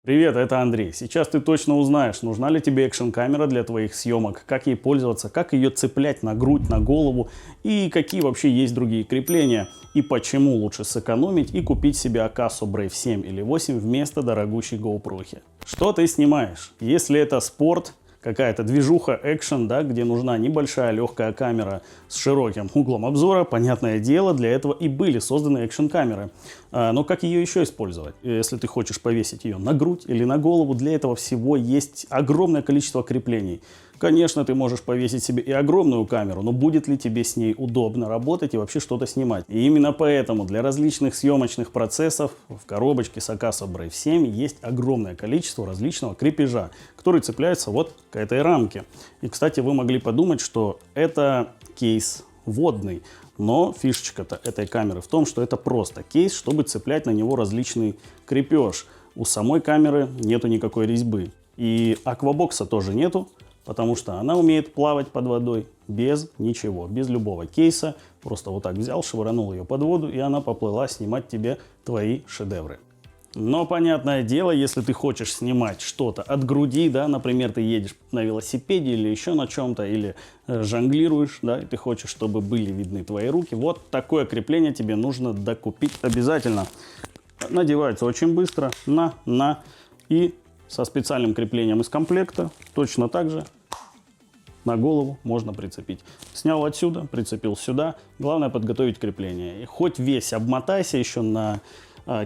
Привет, это Андрей. Сейчас ты точно узнаешь, нужна ли тебе экшн-камера для твоих съемок, как ей пользоваться, как ее цеплять на грудь, на голову и какие вообще есть другие крепления и почему лучше сэкономить и купить себе Akaso Brave 7 или 8 вместо дорогущей GoPro. Что ты снимаешь? Если это спорт, какая-то движуха, экшен, да, где нужна небольшая легкая камера с широким углом обзора, понятное дело, для этого и были созданы экшн-камеры. Но как ее еще использовать? Если ты хочешь повесить ее на грудь или на голову, для этого всего есть огромное количество креплений. Конечно, ты можешь повесить себе и огромную камеру, но будет ли тебе с ней удобно работать и вообще что-то снимать? И именно поэтому для различных съемочных процессов в коробочке с Akaso Brave 7 есть огромное количество различного крепежа, который цепляется вот к этой рамке. И, кстати, вы могли подумать, что это кейс водный, но фишечка-то этой камеры в том, что это просто кейс, чтобы цеплять на него различный крепеж. У самой камеры нету никакой резьбы. И аквабокса тоже нету, потому что она умеет плавать под водой без ничего, без любого кейса. Просто вот так взял, швырнул ее под воду, и она поплыла снимать тебе твои шедевры. Но, понятное дело, если ты хочешь снимать что-то от груди, да, например, ты едешь на велосипеде или еще на чем-то, или жонглируешь, да, и ты хочешь, чтобы были видны твои руки, вот такое крепление тебе нужно докупить обязательно. Надевается очень быстро, и со специальным креплением из комплекта точно так же на голову можно прицепить. Снял отсюда, прицепил сюда. Главное подготовить крепление. И хоть весь обмотайся еще на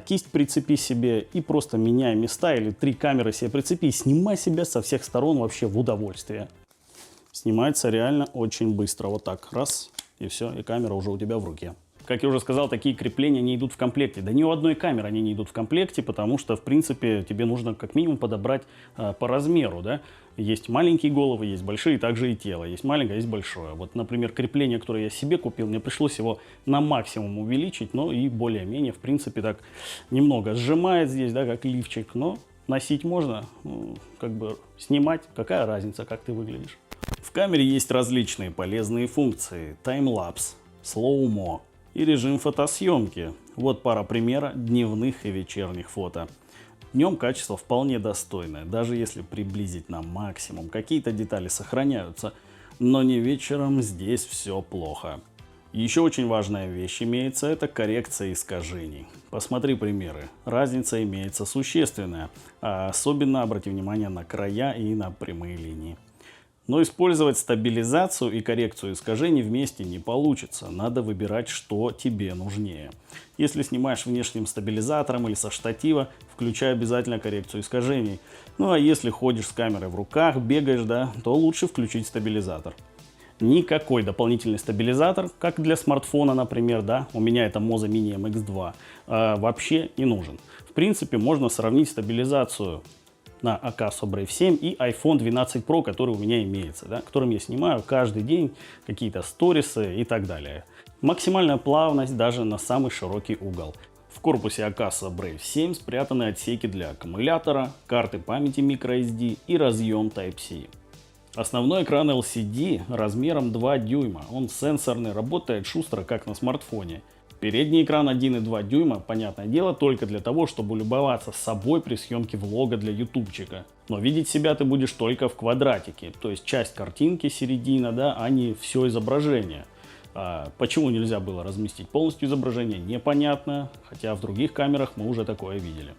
кисть прицепи себе и просто меняй места или 3 камеры себе прицепи и снимай себя со всех сторон вообще в удовольствие. Снимается реально очень быстро. Вот так, раз, и все, и камера уже у тебя в руке. Как я уже сказал, такие крепления не идут в комплекте. Да ни у одной камеры они не идут в комплекте, потому что, в принципе, тебе нужно как минимум подобрать по размеру, да. Есть маленькие головы, есть большие, также и тело. Есть маленькое, есть большое. Вот, например, крепление, которое я себе купил, мне пришлось его на максимум увеличить, но и более-менее, в принципе, так немного сжимает здесь, да, как лифчик, но носить можно, как бы снимать, какая разница, как ты выглядишь. В камере есть различные полезные функции: таймлапс, слоумо и режим фотосъемки. Вот пара примера дневных и вечерних фото. Днем качество вполне достойное, даже если приблизить на максимум. Какие-то детали сохраняются, но не вечером, здесь все плохо. Еще очень важная вещь имеется, это коррекция искажений. Посмотри примеры. Разница имеется существенная, а особенно обрати внимание на края и на прямые линии. Но использовать стабилизацию и коррекцию искажений вместе не получится. Надо выбирать, что тебе нужнее. Если снимаешь внешним стабилизатором или со штатива, включай обязательно коррекцию искажений. Ну а если ходишь с камерой в руках, бегаешь, да, то лучше включить стабилизатор. Никакой дополнительный стабилизатор, как для смартфона, например, да, у меня это Moza Mini MX2, вообще не нужен. В принципе, можно сравнить стабилизацию на Akaso Brave 7 и iPhone 12 Pro, который у меня имеется, да, которым я снимаю каждый день какие-то сторисы и так далее. Максимальная плавность даже на самый широкий угол. В корпусе Akaso Brave 7 спрятаны отсеки для аккумулятора, карты памяти microSD и разъем Type-C. Основной экран LCD размером 2 дюйма, он сенсорный, работает шустро, как на смартфоне. Передний экран 1,2 дюйма, понятное дело, только для того, чтобы любоваться собой при съемке влога для ютубчика. Но видеть себя ты будешь только в квадратике, то есть часть картинки, середина, да, а не все изображение. Почему нельзя было разместить полностью изображение, непонятно, хотя в других камерах мы уже такое видели.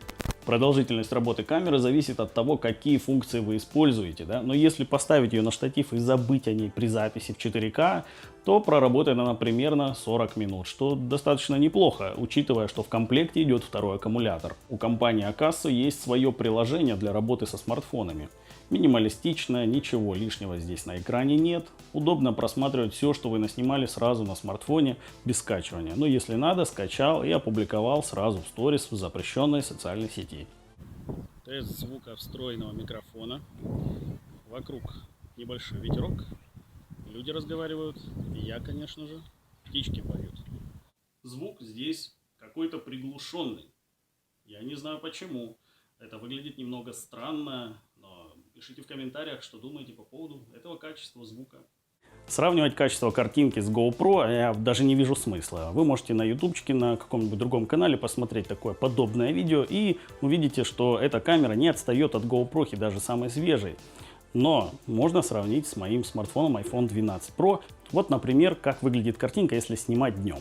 Продолжительность работы камеры зависит от того, какие функции вы используете, да? Но если поставить ее на штатив и забыть о ней при записи в 4К, то проработает она примерно 40 минут, что достаточно неплохо, учитывая, что в комплекте идет второй аккумулятор. У компании Akaso есть свое приложение для работы со смартфонами. Минималистичное, ничего лишнего здесь на экране нет. Удобно просматривать все, что вы наснимали сразу на смартфоне без скачивания. Но если надо, скачал и опубликовал сразу в сторис в запрещенной социальной сети. Тест звука встроенного микрофона. Вокруг небольшой ветерок. Люди разговаривают. И я, конечно же. Птички поют. Звук здесь какой-то приглушенный. Я не знаю почему. Это выглядит немного странно, но пишите в комментариях, что думаете по поводу этого качества звука. Сравнивать качество картинки с GoPro я даже не вижу смысла. Вы можете на ютубчике, на каком-нибудь другом канале посмотреть такое подобное видео и увидите, что эта камера не отстает от GoPro, даже самой свежей. Но можно сравнить с моим смартфоном iPhone 12 Pro. Вот, например, как выглядит картинка, если снимать днем.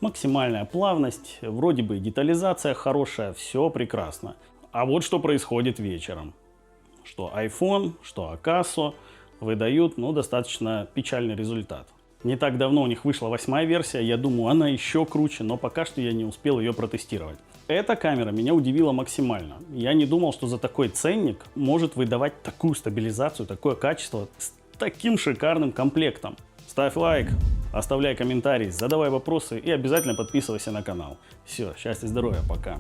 Максимальная плавность, вроде бы детализация хорошая, все прекрасно. А вот что происходит вечером. Что iPhone, что Akaso выдают, достаточно печальный результат. Не так давно у них вышла 8-я версия, я думаю, она еще круче, но пока что я не успел ее протестировать. Эта камера меня удивила максимально. Я не думал, что за такой ценник может выдавать такую стабилизацию, такое качество с таким шикарным комплектом. Ставь лайк, оставляй комментарий, задавай вопросы и обязательно подписывайся на канал. Все, счастья, здоровья, пока.